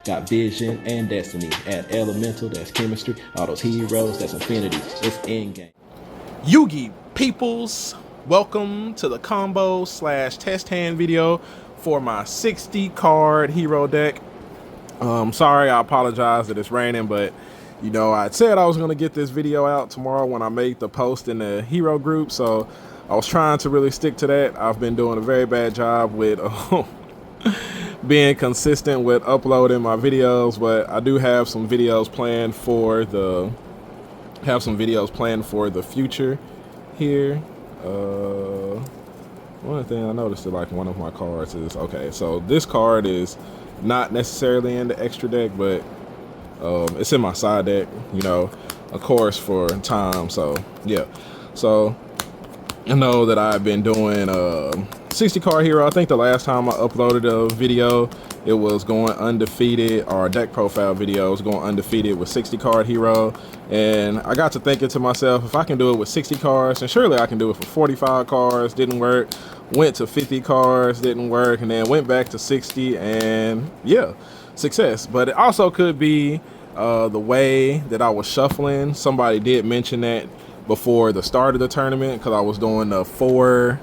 Got vision and destiny. Add elemental, that's chemistry. All those heroes, that's infinity. It's endgame. Yugi peoples, welcome to the combo slash test hand video for my 60 card hero deck. Sorry, I apologize that it's raining, but you know, I said I was gonna get this video out tomorrow when I made the post in the hero group, so I was trying to really stick to that. I've been doing a very bad job with being consistent with uploading my videos, but I do have some videos planned for the future here. One thing I noticed that like one of my cards is okay. So this card is not necessarily in the extra deck, but it's in my side deck. You know, of course for time. So yeah. So I know that I've been doing 60 card hero. I think the last time I uploaded a video, it was going undefeated, or a deck profile video was going undefeated with 60 card hero. And I got to thinking to myself, if I can do it with 60 cards, then surely I can do it for 45 cards. Didn't work. Went to 50 cards, didn't work, and then went back to 60, and yeah, success. But it also could be the way that I was shuffling. Somebody did mention that before the start of the tournament, because I was doing the four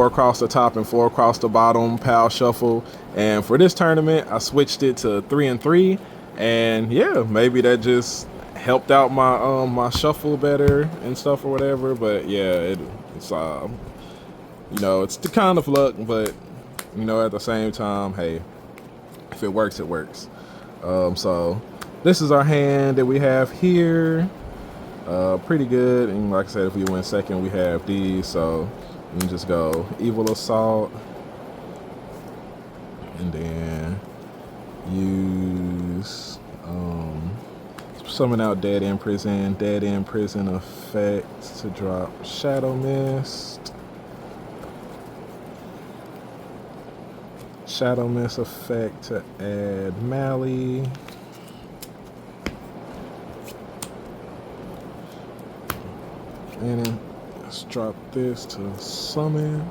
across the top and 4 across the bottom pal shuffle, and for this tournament I switched it to 3 and 3, and yeah, maybe that just helped out my my shuffle better and stuff or whatever. But yeah, it's you know, it's the kind of luck, but you know, at the same time, hey, if it works, it works. So this is our hand that we have here. Pretty good, and like I said, if we win second, we have these, so we can just go Evil Assault, and then use summon out Dead in Prison effect to drop Shadow Mist effect to add Mally. And then let's drop this to summon.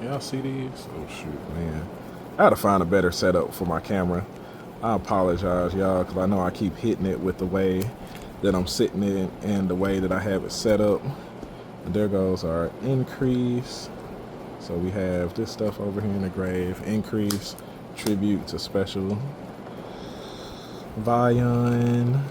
Y'all see these? Oh shoot, man. I gotta find a better setup for my camera. I apologize, y'all, because I know I keep hitting it with the way that I'm sitting in and the way that I have it set up. And there goes our increase. So we have this stuff over here in the grave. Increase, tribute to special. Vion.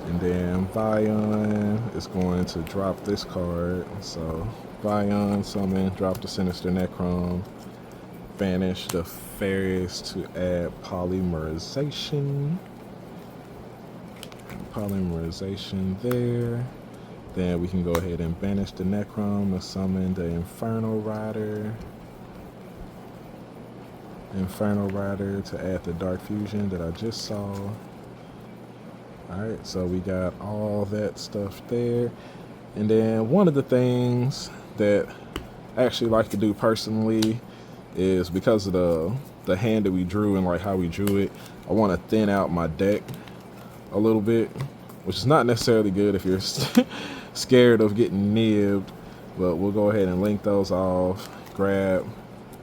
And then Vion is going to drop this card. So Vion, summon, drop the Sinister Necron, banish the Fairies to add polymerization. Polymerization there. Then we can go ahead and banish the Necron to summon the Inferno Rider. Inferno Rider to add the Dark Fusion that I just saw. Alright, so we got all that stuff there. And then one of the things that I actually like to do personally is, because of the hand that we drew and like how we drew it, I want to thin out my deck a little bit, which is not necessarily good if you're scared of getting nibbed, but we'll go ahead and link those off. Grab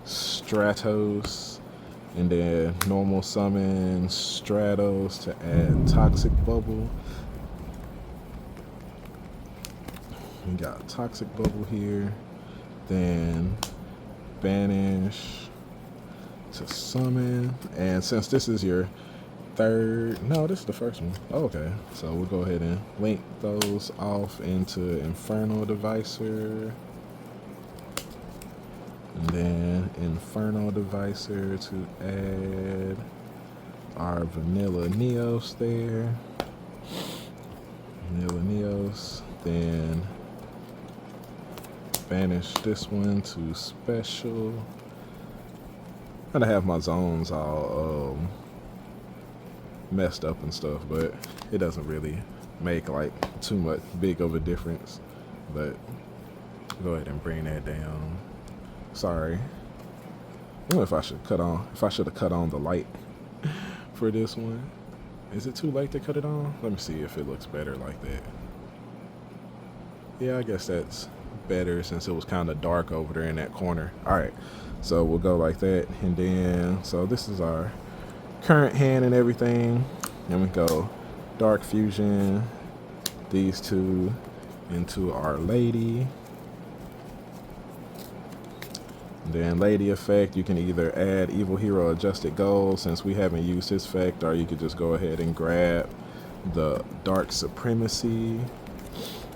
Stratos, and then normal summon Stratos to add Toxic Bubble. We got Toxic Bubble here. Then banish to summon. And since this is your third, no, this is the first one. Oh, okay, so we'll go ahead and link those off into Inferno Devicer. And then Inferno Devicer to add our Vanilla Neos there. Vanilla Neos. Then banish this one to special. I'm gonna have my zones all messed up and stuff, but it doesn't really make like too much big of a difference. But go ahead and bring that down. Sorry. I don't know if I should have cut on the light for this one. Is it too late to cut it on? Let me see if it looks better like that. Yeah, I guess that's better since it was kind of dark over there in that corner. All right, so we'll go like that. And then, so this is our current hand and everything. Then we go dark fusion, these two into our lady. Then lady effect, you can either add evil hero adjusted gold since we haven't used this effect, or you could just go ahead and grab the dark supremacy,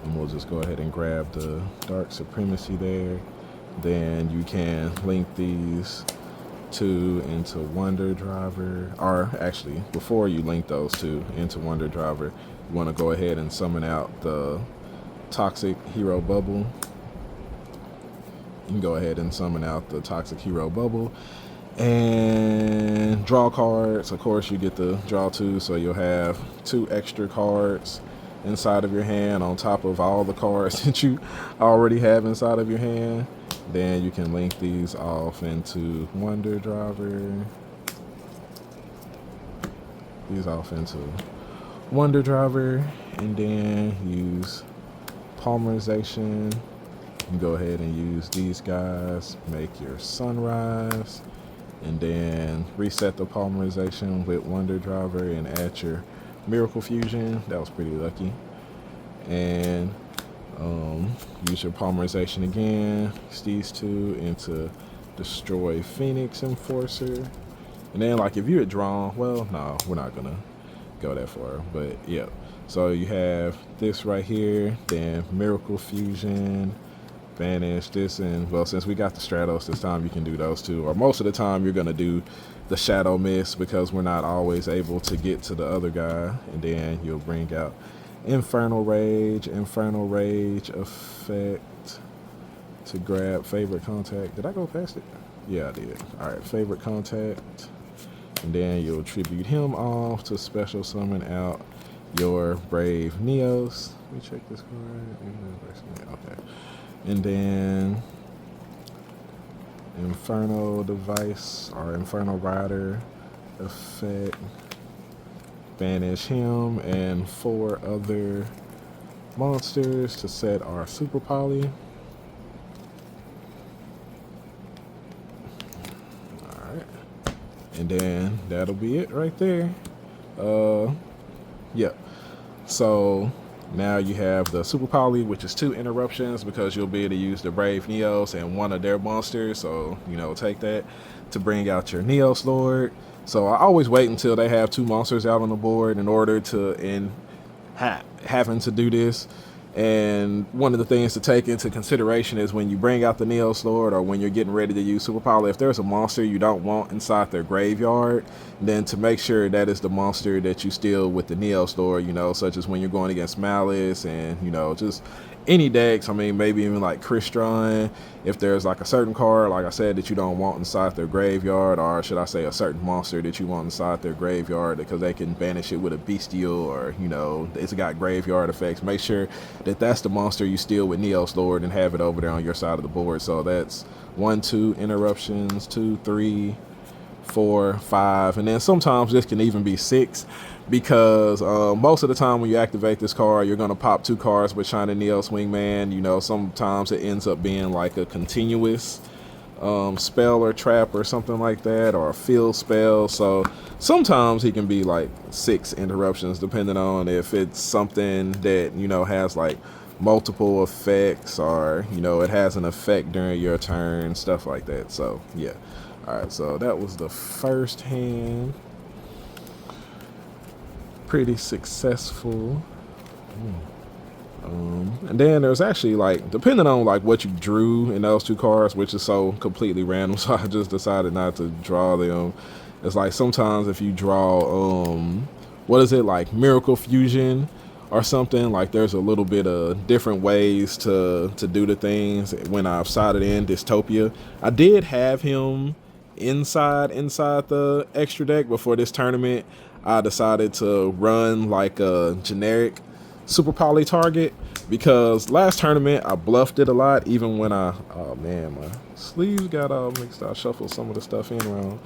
and we'll just go ahead and grab the dark supremacy there. Then you can link these two into Wonder Driver, or actually before you link those two into Wonder Driver, you want to go ahead and summon out the toxic hero bubble. You can go ahead and summon out the toxic hero bubble and draw cards. Of course, you get the draw two, so you'll have 2 extra cards inside of your hand on top of all the cards that you already have inside of your hand. Then you can link these off into Wonder Driver. These off into Wonder Driver, and then use polymerization. You can go ahead and use these guys, make your sunrise, and then reset the polymerization with Wonder Driver and add your Miracle Fusion. That was pretty lucky. And use your polymerization again, use these two into Destroy Phoenix Enforcer. And then like if you had drawn, well, no, we're not gonna go that far, but yeah. So you have this right here, then Miracle Fusion, banish this, and well, since we got the Stratos this time, you can do those two, or most of the time you're gonna do the Shadow Mist because we're not always able to get to the other guy. And then you'll bring out Infernal Rage effect to grab favorite contact. Did I go past it? Yeah, I did. All right, favorite contact, and then you'll tribute him off to special summon out your Brave Neos. Let me check this card. Okay. And then Inferno Device or Inferno Rider effect, banish him and 4 other monsters to set our Super Poly. Alright. And then that'll be it right there. Yep. So now you have the Super Poly, which is 2 interruptions because you'll be able to use the Brave Neos and one of their monsters. So, you know, take that to bring out your Neos Lord. So I always wait until they have 2 monsters out on the board in order to having to do this. And one of the things to take into consideration is when you bring out the Neos Lord or when you're getting ready to use Super Poly, if there's a monster you don't want inside their graveyard, then to make sure that is the monster that you steal with the Neos Lord, you know, such as when you're going against Malice and, you know, just any decks. I mean, maybe even like Crystron, if there's like a certain card, like I said, that you don't want inside their graveyard, or should I say a certain monster that you want inside their graveyard because they can banish it with a bestial, or, you know, it's got graveyard effects, make sure that that's the monster you steal with Neos Lord and have it over there on your side of the board. So that's 1, 2 interruptions, 2, 3, 4, 5, and then sometimes this can even be 6 because most of the time when you activate this card, you're going to pop 2 cards with Shining Neos Wingman. You know, sometimes it ends up being like a continuous spell or trap or something like that, or a field spell. So sometimes he can be like 6 interruptions depending on if it's something that, you know, has like multiple effects, or, you know, it has an effect during your turn, stuff like that. So yeah. All right, so that was the first hand. Pretty successful. And then there's actually, like, depending on like what you drew in those 2 cards, which is so completely random, so I just decided not to draw them. It's like sometimes if you draw what is it, like Miracle Fusion or something, like there's a little bit of different ways to do the things. When I've sided in Dystopia, I did have him inside the extra deck before this tournament. I decided to run like a generic Super Poly target because last tournament I bluffed it a lot, even when oh man, my sleeves got all mixed. I shuffled some of the stuff in wrong.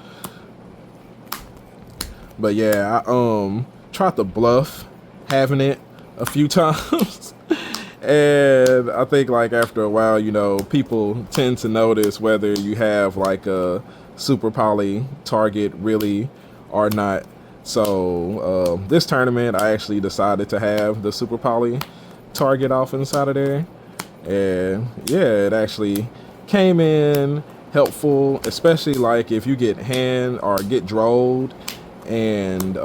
But yeah, I tried to bluff having it a few times. And I think like after a while, you know, people tend to notice whether you have like a Super Poly target really or not. So this tournament, I actually decided to have the Super Poly target off inside of there. And yeah, it actually came in helpful, especially like if you get hand or get drolled and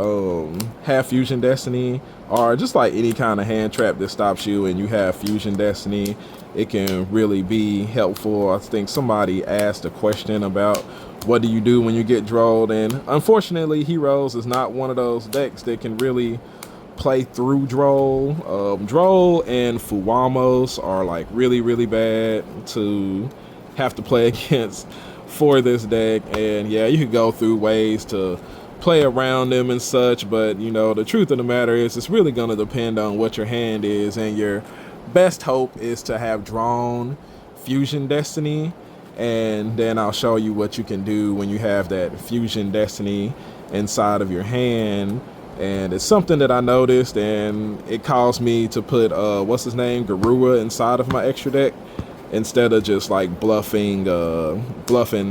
have Fusion Destiny, or just like any kind of hand trap that stops you and you have Fusion Destiny, it can really be helpful. I think somebody asked a question about what do you do when you get drolled, and unfortunately Heroes is not one of those decks that can really play through Droll. Droll and Fuwamos are like really bad to have to play against for this deck, and yeah, you could go through ways to play around them and such, but you know, the truth of the matter is it's really going to depend on what your hand is, and your best hope is to have drawn Fusion Destiny, and then I'll show you what you can do when you have that Fusion Destiny inside of your hand. And it's something that I noticed, and it caused me to put what's his name, Garua, inside of my extra deck instead of just like bluffing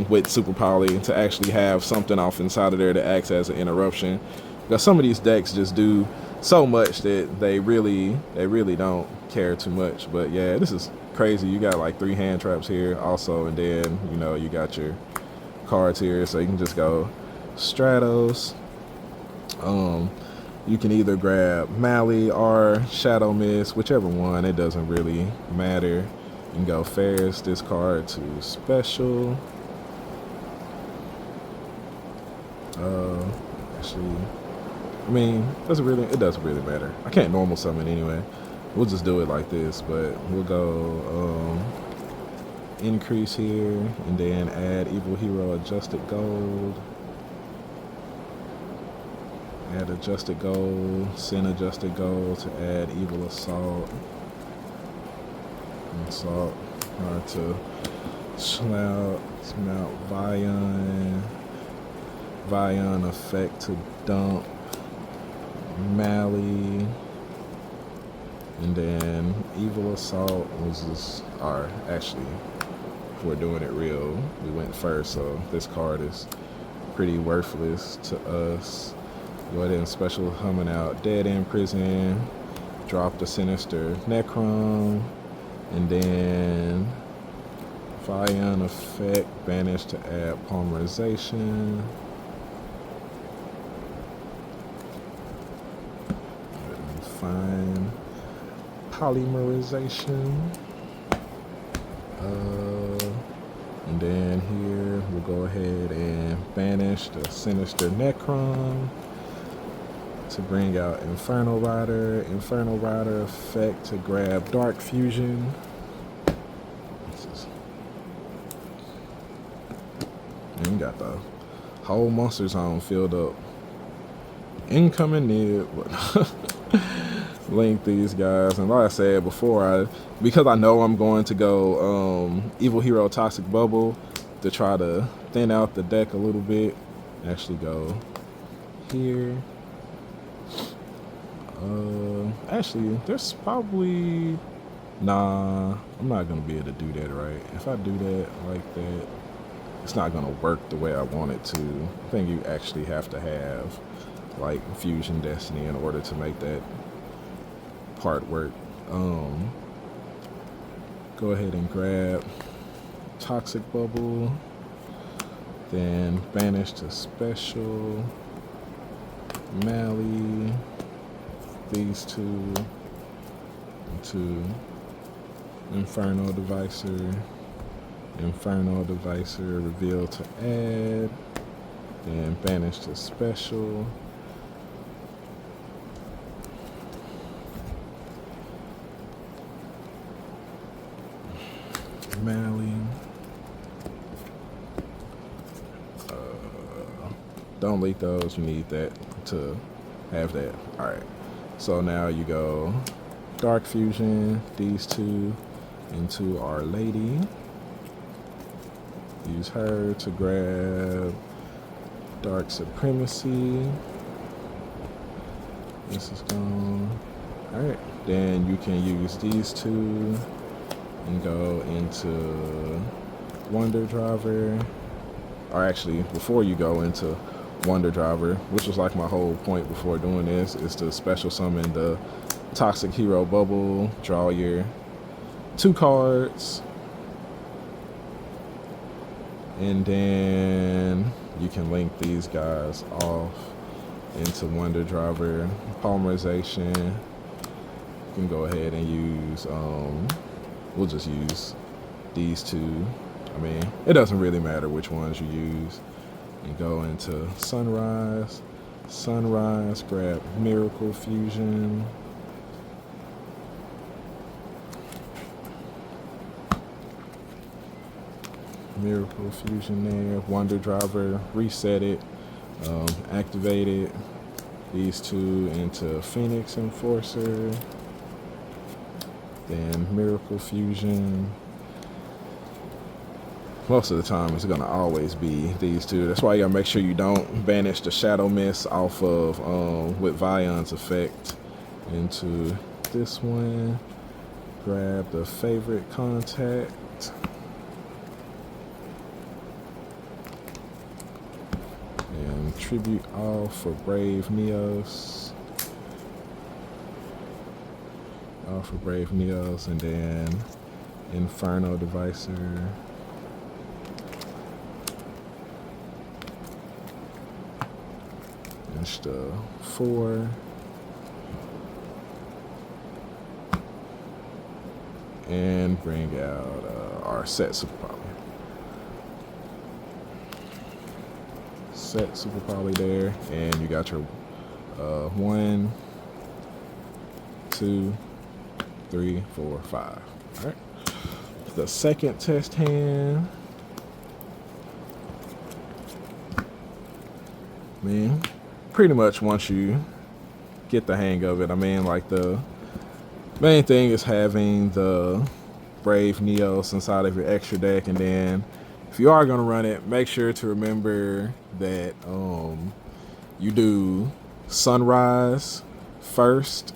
with Super Poly, to actually have something off inside of there that acts as an interruption. Because some of these decks just do so much that they really don't care too much. But yeah, this is crazy. You got like 3 hand traps here also, and then you know you got your cards here, so you can just go Stratos. You can either grab Mally or Shadow Mist, whichever one, it doesn't really matter. You can go Ferris, discard to special. Actually, I mean, it doesn't really matter. I can't normal summon anyway. We'll just do it like this, but we'll go increase here, and then add Evil Hero adjusted gold. Add adjusted gold, send adjusted gold to add Evil Assault. Assault, hard to smelt Vion effect to dump Mally, and then Evil Assault was just, or actually, if we're doing it real, we went first, so this card is pretty worthless to us. Go ahead and special summon out Dead End Prison, drop the Sinister Necron, and then Vion effect, banish to add Polymerization. And find Polymerization. And then here we'll go ahead and banish the Sinister Necron to bring out Inferno Rider effect to grab Dark Fusion. And you got the whole Monster Zone filled up. Incoming Nib. Link these guys, and like I said before, because I know I'm going to go Evil Hero Toxic Bubble to try to thin out the deck a little bit. Actually go here. Actually, there's probably, nah, I'm not gonna be able to do that right. If I do that like that, it's not gonna work the way I want it to. I think you actually have to have like Fusion Destiny in order to make that part work. Go ahead and grab Toxic Bubble, then banish to special, Mally, these two into Inferno Devicer, reveal to add, then banish to special, Mally. Don't leak those, you need that to have that. Alright, so now you go Dark Fusion, these two into Our Lady. Use her to grab Dark Supremacy. This is gone. Alright, then you can use these two and go into Wonder Driver. Or actually, before you go into Wonder Driver, which was like my whole point before doing this, is to special summon the Toxic Hero Bubble, draw your 2 cards, and then you can link these guys off into Wonder Driver. Polymerization, you can go ahead and use, we'll just use these 2. I mean, it doesn't really matter which ones you use. You go into Sunrise, grab Miracle Fusion. Miracle Fusion there, Wonder Driver, reset it, activate it. These 2 into Phoenix Enforcer, then Miracle Fusion. Most of the time it's gonna always be these 2. That's why you gotta make sure you don't banish the Shadow Mist off of with Vion's effect into this one. Grab the favorite contact. And tribute off for Brave Neos. Off for Brave Neos, and then Inferno Devicer. Insta 4. And bring out our set Super Poly. Set Super Poly there, and you got your 1, 2, 3, 4, 5. All right. The second test hand. Man, pretty much once you get the hang of it, I mean, like, the main thing is having the Brave Neos inside of your extra deck, and then if you are going to run it, make sure to remember that you do Sunrise first,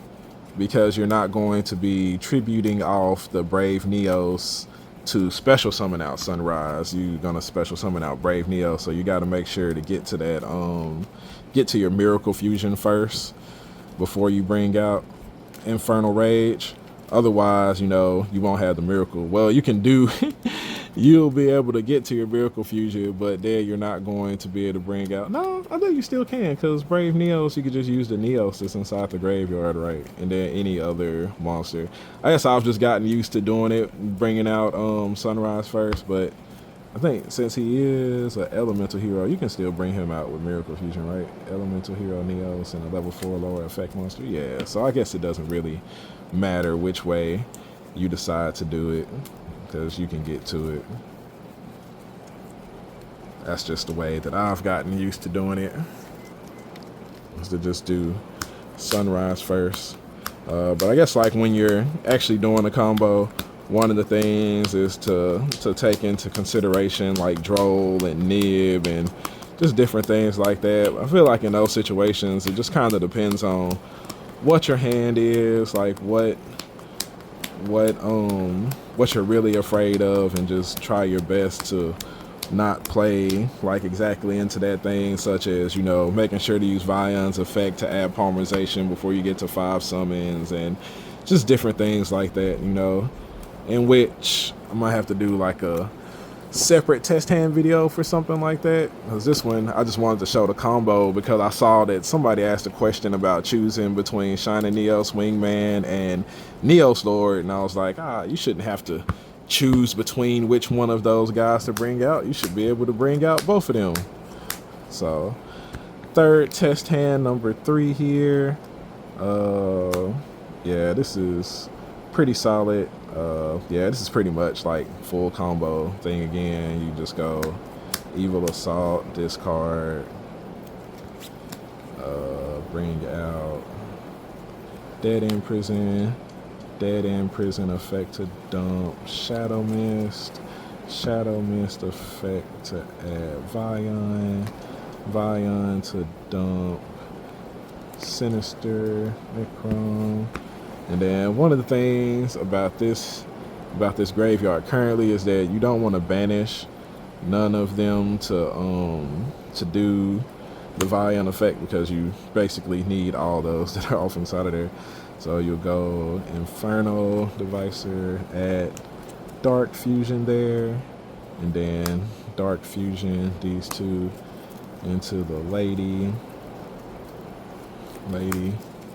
because you're not going to be tributing off the Brave Neos to special summon out Sunrise. You're going to special summon out Brave Neo, so you got to make sure to get to that, get to your Miracle Fusion first before you bring out Infernal Rage. Otherwise, you know, you won't have the Miracle. Well, you can do, you'll be able to get to your Miracle Fusion, but there you're not going to be able to bring out, no, I think you still can, because Brave Neos, you could just use the Neos that's inside the graveyard, right? And then any other monster. I guess I've just gotten used to doing it, bringing out Sunrise first, but I think since he is an elemental hero, you can still bring him out with Miracle Fusion, right? Elemental hero Neos and a level 4 lower effect monster. Yeah, so I guess it doesn't really matter which way you decide to do it, because you can get to it. That's just the way that I've gotten used to doing it, is to just do Sunrise first. But I guess, like, when you're actually doing a combo, one of the things is to take into consideration, like, Droll and Nib and just different things like that. I feel like in those situations, it just kind of depends on what your hand is, like what you're really afraid of, and just try your best to not play like exactly into that thing, such as, you know, making sure to use Vion's effect to add polymerization before you get to 5 summons, and just different things like that, you know, in which I might have to do like a separate test hand video for something like that, because this one I just wanted to show the combo, because I saw that somebody asked a question about choosing between Shining Neos Wingman and Neos Lord, and I was like, you shouldn't have to choose between which one of those guys to bring out. You should be able to bring out both of them. So third test hand, number 3 here. Yeah, this is pretty solid. Yeah, this is pretty much like full combo thing again. You just go Evil Assault, discard, bring out Dead End Prison effect to dump, Shadow Mist effect to add Vion to dump, Sinister, Necron. And then one of the things about this graveyard currently is that you don't want to banish none of them to do the Vian effect because you basically need all those that are off inside of there. So you'll go Inferno Divisor, add Dark Fusion there, and then Dark Fusion these two into the lady.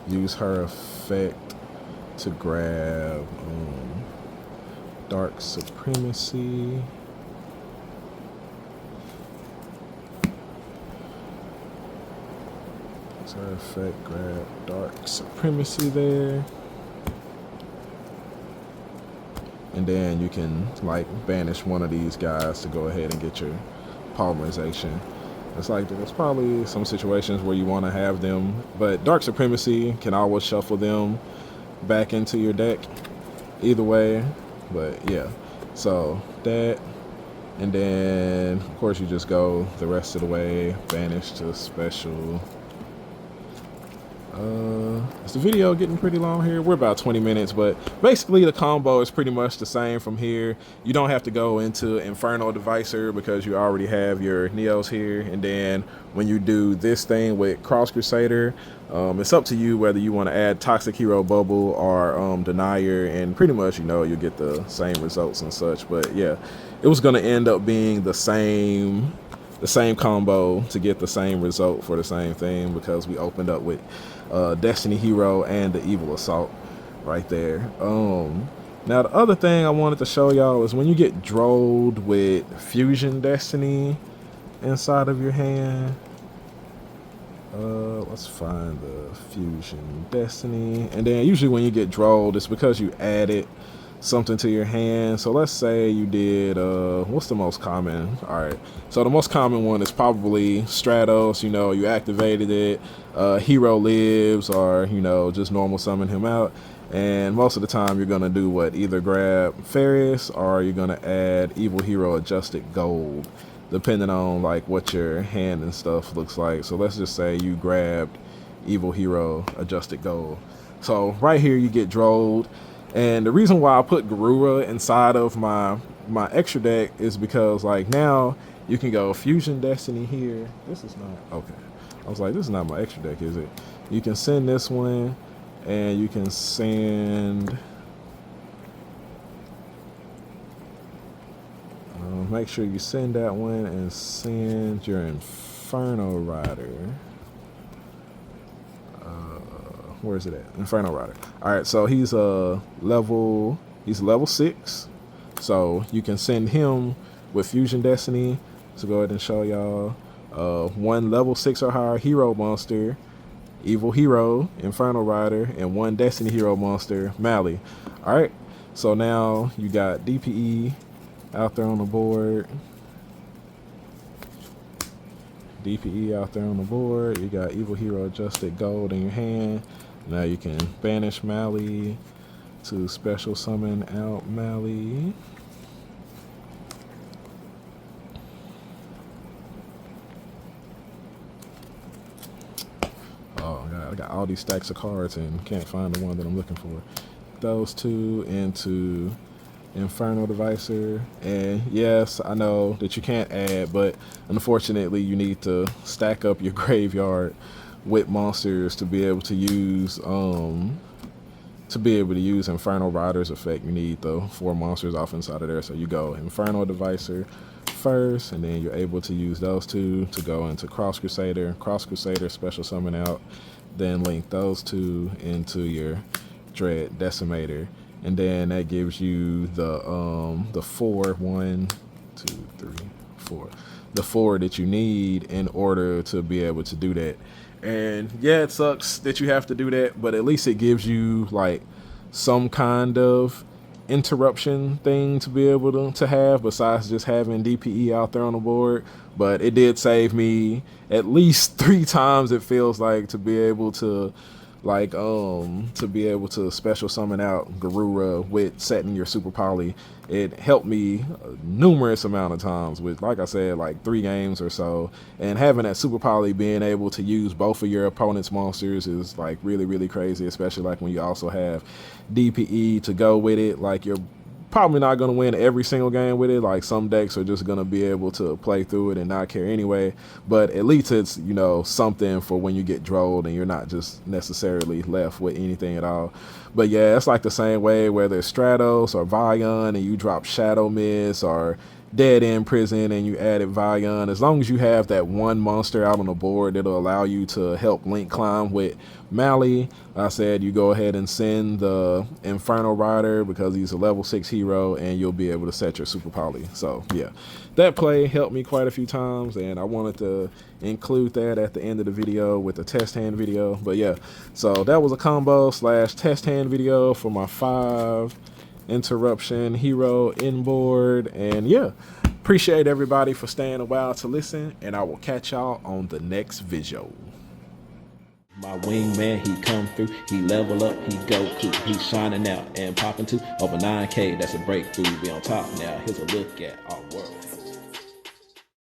Use her effect to grab Dark Supremacy. Use her effect, grab Dark Supremacy there. And then you can like banish one of these guys to go ahead and get your polymerization. It's like there's probably some situations where you want to have them, but Dark Supremacy can always shuffle them back into your deck either way. But yeah, so that, and then of course you just go the rest of the way, banish to special. Is the video getting pretty long here? We're about 20 minutes, but basically the combo is pretty much the same from here. You don't have to go into Inferno Divisor because you already have your Neos here. And then when you do this thing with Cross Crusader, it's up to you whether you want to add Toxic Hero Bubble or Denier, and pretty much, you know, you get the same results and such. But yeah, it was going to end up being the same combo to get the same result for the same thing because we opened up with Destiny Hero and the Evil Assault right there. Now the other thing I wanted to show y'all is when you get drolled with Fusion Destiny inside of your hand. Let's find the Fusion Destiny, and then usually when you get drolled, it's because you added something to your hand. So let's say you did what's the most common? All right, so the most common one is probably Stratos. You know, you activated it, Hero lives, or you know, just normal summon him out. And most of the time you're gonna do what? Either grab Ferris or you're gonna add Evil Hero Adjusted Gold, depending on like what your hand and stuff looks like. So let's just say you grabbed Evil Hero Adjusted Gold. So right here you get drolled. And the reason why I put Garura inside of my extra deck is because like now you can go Fusion Destiny here. This is not okay. I was like, this is not my extra deck, is it? You can send this one, and you can send. Make sure you send that one and send your Inferno Rider. Where is it at? Inferno Rider. All right, so he's level 6, so you can send him with Fusion Destiny. So go ahead and show y'all one level 6 or higher hero monster, Evil Hero, Inferno Rider, and one Destiny Hero monster, Mally. All right, so now you got DPE out there on the board. DPE out there on the board. You got Evil Hero Adjusted Gold in your hand. Now you can banish Mally to special summon out Mally. Oh god, I got all these stacks of cards and can't find the one that I'm looking for. Those two into Inferno Divisor. And yes, I know that you can't add, but unfortunately you need to stack up your graveyard with monsters to be able to use Inferno Rider's effect. You need the 4 monsters off inside of there. So you go Inferno Divisor first, and then you're able to use those two to go into Cross Crusader special summon out, then link those two into your Dread Decimator, and then that gives you the 4 the 4 that you need in order to be able to do that. And yeah, it sucks that you have to do that, but at least it gives you like some kind of interruption thing to be able to have besides just having DPE out there on the board. But it did save me at least 3 times, it feels like, to be able to special summon out Garura with setting your super poly. It helped me numerous amount of times with, like I said, like 3 games or so. And having that super poly, being able to use both of your opponent's monsters is like really, really crazy, especially like when you also have DPE to go with it. Like your probably not going to win every single game with it. Like some decks are just going to be able to play through it and not care anyway. But at least it's, you know, something for when you get drolled and you're not just necessarily left with anything at all. But yeah, it's like the same way whether it's Stratos or Vion and you drop Shadow Mist or Dead End Prison and you added Vion. As long as you have that one monster out on the board that'll allow you to help link climb with Mally, I said you go ahead and send the Infernal Rider because he's a level 6 hero and you'll be able to set your Super Poly. So yeah, that play helped me quite a few times and I wanted to include that at the end of the video with the test hand video. But yeah, so that was a combo / test hand video for my 5 interruption hero inboard. And yeah, appreciate everybody for staying a while to listen, and I will catch y'all on the next video. My wingman, he come through, he level up, he go cool, he shining out and popping to over 9K. That's a breakthrough. Be on top now. Here's a look at our world.